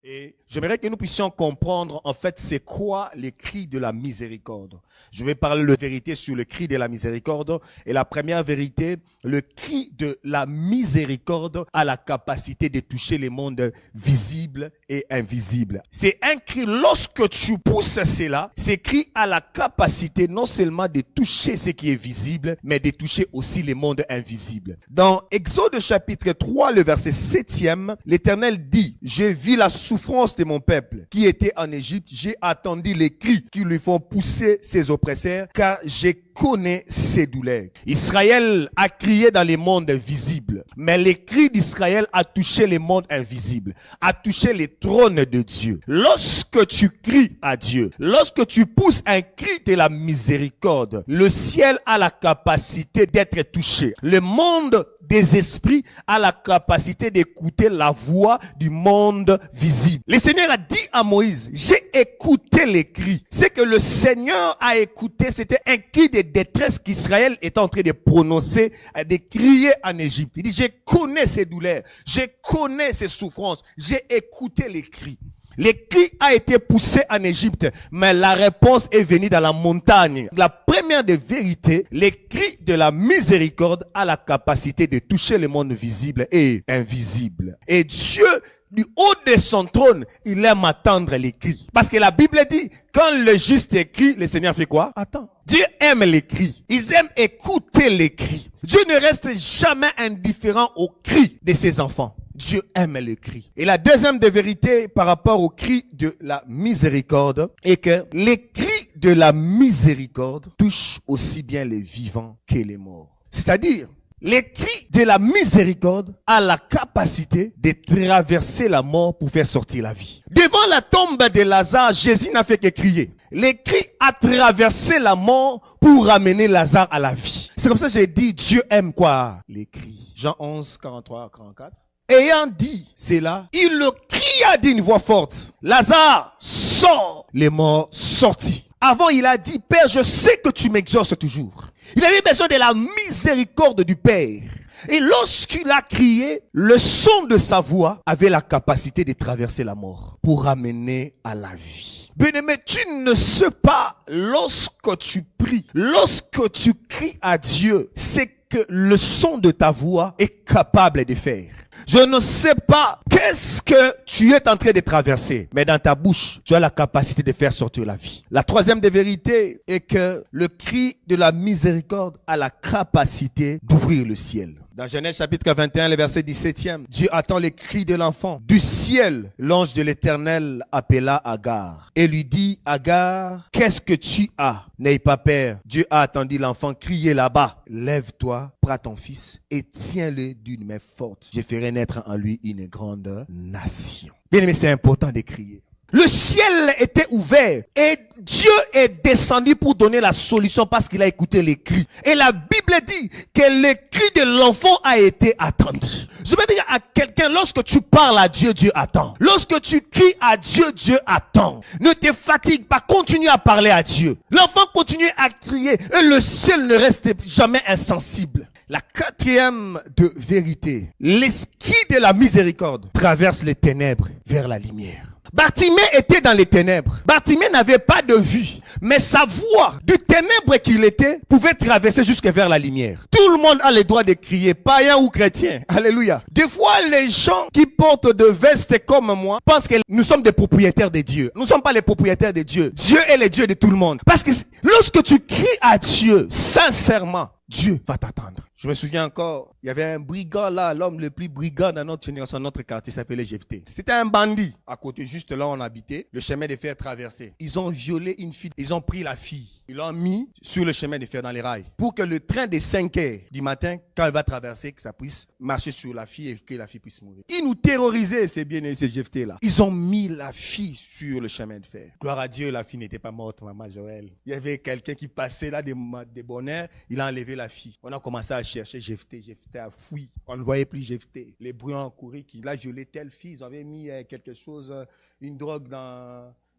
Et j'aimerais que nous puissions comprendre, en fait, c'est quoi les cris de la miséricorde. Je vais parler de vérité sur le cri de la miséricorde. Et la première vérité, le cri de la miséricorde a la capacité de toucher les mondes visibles et invisibles. C'est un cri, lorsque tu pousses cela, ce cri a la capacité non seulement de toucher ce qui est visible, mais de toucher aussi les mondes invisibles. Dans Exode chapitre 3, le verset 7e, l'Éternel dit, « J'ai vu la souffrance de mon peuple qui était en Égypte, j'ai attendu les cris qui lui font pousser ses oppresseurs, car je connais ses douleurs. » Israël a crié dans les mondes visibles, mais les cris d'Israël a touché les mondes invisibles, a touché les trônes de Dieu. Lorsque tu cries à Dieu, lorsque tu pousses un cri de la miséricorde, le ciel a la capacité d'être touché. Le monde des esprits a la capacité d'écouter la voix du monde visible. Le Seigneur a dit à Moïse, j'ai écouté les cris. C'est que le Seigneur a écouté, c'était un cri de détresse qu'Israël est en train de prononcer, de crier en Égypte. Il dit, je connais ces douleurs, je connais ces souffrances, j'ai écouté les cris. Le cri a été poussé en Égypte, mais la réponse est venue dans la montagne. La première des vérités, le cri de la miséricorde a la capacité de toucher le monde visible et invisible. Et Dieu, du haut de son trône, il aime attendre les cris. Parce que la Bible dit, quand le juste crie, le Seigneur fait quoi? Attends. Dieu aime les cris. Il aime écouter les cris. Dieu ne reste jamais indifférent aux cris de ses enfants. Dieu aime le cri. Et la deuxième des vérités par rapport au cri de la miséricorde est que les cris de la miséricorde touchent aussi bien les vivants que les morts. C'est-à-dire, les cris de la miséricorde a la capacité de traverser la mort pour faire sortir la vie. Devant la tombe de Lazare, Jésus n'a fait que crier. Les cris a traversé la mort pour ramener Lazare à la vie. C'est comme ça que j'ai dit, Dieu aime quoi? Les cris. Jean 11, 43, 44. Ayant dit cela, il le cria d'une voix forte. Lazare, sors! Les morts sortis. Avant, il a dit, Père, je sais que tu m'exauces toujours. Il avait besoin de la miséricorde du Père. Et lorsqu'il a crié, le son de sa voix avait la capacité de traverser la mort pour ramener à la vie. Bien-aimé, tu ne sais pas, lorsque tu pries, lorsque tu cries à Dieu, c'est que le son de ta voix est capable de faire. Je ne sais pas qu'est-ce que tu es en train de traverser, mais dans ta bouche, tu as la capacité de faire sortir la vie. La troisième des vérités est que le cri de la miséricorde a la capacité d'ouvrir le ciel. Dans Genèse chapitre 21, le verset 17e, Dieu attend les cris de l'enfant. Du ciel, l'ange de l'Éternel appela Agar et lui dit, Agar, qu'est-ce que tu as? N'aie pas peur. Dieu a attendu l'enfant crier là-bas. Lève-toi, prends ton fils et tiens-le d'une main forte. Je ferai naître en lui une grande nation. Bien aimé, c'est important de crier. Le ciel était ouvert et Dieu est descendu pour donner la solution parce qu'il a écouté les cris. Et la Bible dit que le cri de l'enfant a été attendu. Je veux dire à quelqu'un, lorsque tu parles à Dieu, Dieu attend. Lorsque tu cries à Dieu, Dieu attend. Ne te fatigue pas, continue à parler à Dieu. L'enfant continue à crier et le ciel ne reste jamais insensible. La quatrième de vérité, l'esprit de la miséricorde traverse les ténèbres vers la lumière. Bartimée était dans les ténèbres. Bartimée n'avait pas de vue. Mais sa voix, du ténèbre qu'il était, pouvait traverser jusque vers la lumière. Tout le monde a le droit de crier, païen ou chrétien. Alléluia. Des fois, les gens qui portent de vestes comme moi pensent que nous sommes des propriétaires de Dieu. Nous ne sommes pas les propriétaires de Dieu. Dieu est le Dieu de tout le monde. Parce que lorsque tu cries à Dieu, sincèrement, Dieu va t'attendre. Je me souviens encore, il y avait un brigand là, l'homme le plus brigand dans notre génération, dans notre quartier, s'appelait Jephté. C'était un bandit. À côté, juste là où on habitait, le chemin de fer traversé. Ils ont violé une fille. Ils ont pris la fille. Ils l'ont mis sur le chemin de fer dans les rails. Pour que le train de 5 heures du matin, quand il va traverser, que ça puisse marcher sur la fille et que la fille puisse mourir. Ils nous terrorisaient, ces Jephté là. Ils ont mis la fille sur le chemin de fer. Gloire à Dieu, la fille n'était pas morte, maman Joël. Il y avait quelqu'un qui passait là des bonheurs. Il a enlevé la fille. On a commencé à chercher Jephté a fui. On ne voyait plus Jephté. Les bruits ont couru qu'il a violé telle fille. Ils avaient mis quelque chose, une drogue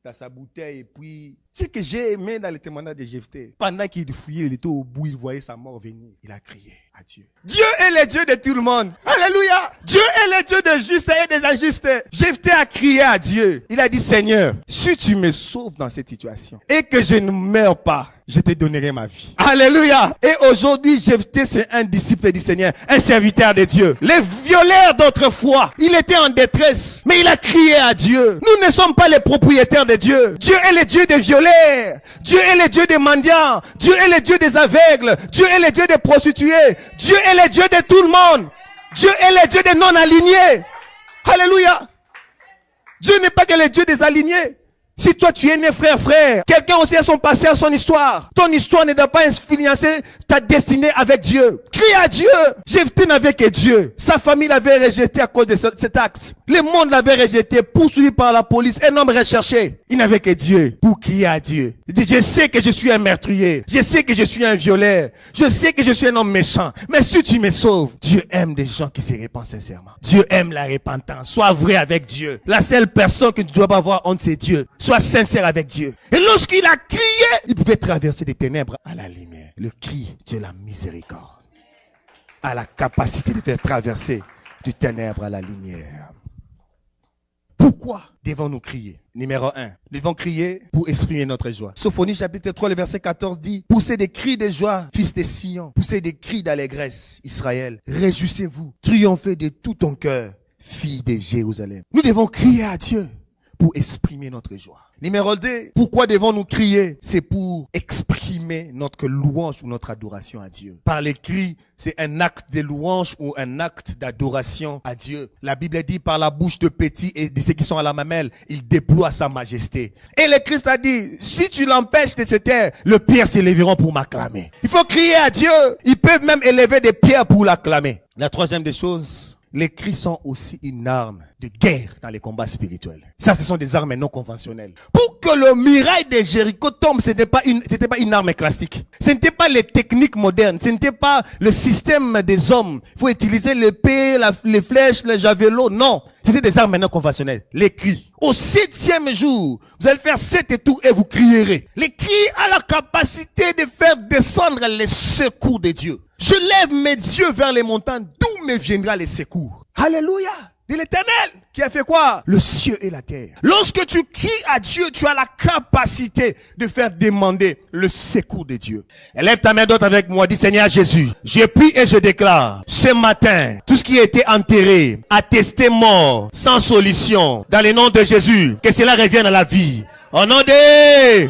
dans sa bouteille et puis... Ce que j'ai aimé dans le témoignage de Jephthé, pendant qu'il fouillait, il était au bout, il voyait sa mort venir. Il a crié à Dieu. Dieu est le Dieu de tout le monde. Alléluia. Dieu est le Dieu des justes et des injustes. Jephthé a crié à Dieu. Il a dit, Seigneur, si tu me sauves dans cette situation et que je ne meurs pas, je te donnerai ma vie. Alléluia. Et aujourd'hui, Jephthé, c'est un disciple du Seigneur, un serviteur de Dieu. Les violeurs d'autrefois, il était en détresse, mais il a crié à Dieu. Nous ne sommes pas les propriétaires de Dieu. Dieu est le Dieu des violeurs. Dieu est le Dieu des mendiants. Dieu est le Dieu des aveugles. Dieu est le Dieu des prostituées. Dieu est le Dieu de tout le monde. Dieu est le Dieu des non-alignés. Alléluia. Dieu n'est pas que le Dieu des alignés. Si toi tu es né frère, quelqu'un aussi a son passé, a son histoire. Ton histoire ne doit pas influencer ta destinée avec Dieu. Crie à Dieu. Jephthé n'avait que Dieu. Sa famille l'avait rejeté à cause de cet acte. Le monde l'avait rejeté, poursuivi par la police, un homme recherché. Il n'avait que Dieu pour crier à Dieu. Il dit, je sais que je suis un meurtrier. Je sais que je suis un violeur. Je sais que je suis un homme méchant. Mais si tu me sauves, Dieu aime des gens qui se répandent sincèrement. Dieu aime la repentance. Sois vrai avec Dieu. La seule personne que tu dois pas avoir honte, c'est Dieu. Sois sincère avec Dieu. Et lorsqu'il a crié, il pouvait traverser des ténèbres à la lumière. Le cri de la miséricorde a la capacité de faire traverser du ténèbre à la lumière. Pourquoi devons-nous crier? Numéro 1, nous devons crier pour exprimer notre joie. Sophonie chapitre 3, le verset 14 dit, poussez des cris de joie, fils de Sion. Poussez des cris d'allégresse, Israël. Réjouissez-vous, triomphez de tout ton cœur, fille de Jérusalem. Nous devons crier à Dieu pour exprimer notre joie. Numéro 2, pourquoi devons-nous crier? C'est pour exprimer notre louange ou notre adoration à Dieu. Par les cris, c'est un acte de louange ou un acte d'adoration à Dieu. La Bible dit, par la bouche de petits et de ceux qui sont à la mamelle, il déploie sa majesté. Et le Christ a dit, si tu l'empêches de se taire, le pierre s'élèveront pour m'acclamer. Il faut crier à Dieu. Ils peuvent même élever des pierres pour l'acclamer. La troisième des choses, les cris sont aussi une arme de guerre dans les combats spirituels. Ça, ce sont des armes non conventionnelles. Pour que le muraille de Jéricho tombe, c'était pas une arme classique. Ce n'était pas les techniques modernes. Ce n'était pas le système des hommes. Il faut utiliser l'épée, les flèches, les javelots. Non. C'était des armes non conventionnelles. Les cris. Au 7e jour, vous allez faire 7 tours et vous crierez. Les cris ont la capacité de faire descendre les secours de Dieu. Je lève mes yeux vers les montagnes, d'où me viendra les secours. Alléluia. De l'Éternel, qui a fait quoi? Le ciel et la terre. Lorsque tu cries à Dieu, tu as la capacité de faire demander le secours de Dieu. Élève ta main droite avec moi, dis Seigneur Jésus, je prie et je déclare, ce matin, tout ce qui a été enterré, attesté mort, sans solution, dans le nom de Jésus, que cela revienne à la vie. Au nom de...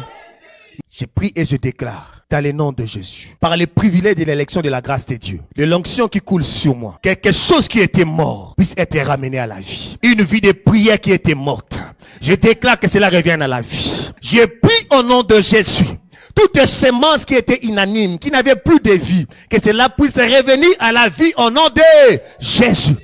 Je prie et je déclare, dans le nom de Jésus, par les privilèges de l'élection de la grâce de Dieu, de l'onction qui coule sur moi, quelque chose qui était mort puisse être ramené à la vie. Une vie de prière qui était morte. Je déclare que cela revienne à la vie. Je prie au nom de Jésus. Toute semence qui était inanime, qui n'avait plus de vie, que cela puisse revenir à la vie au nom de Jésus.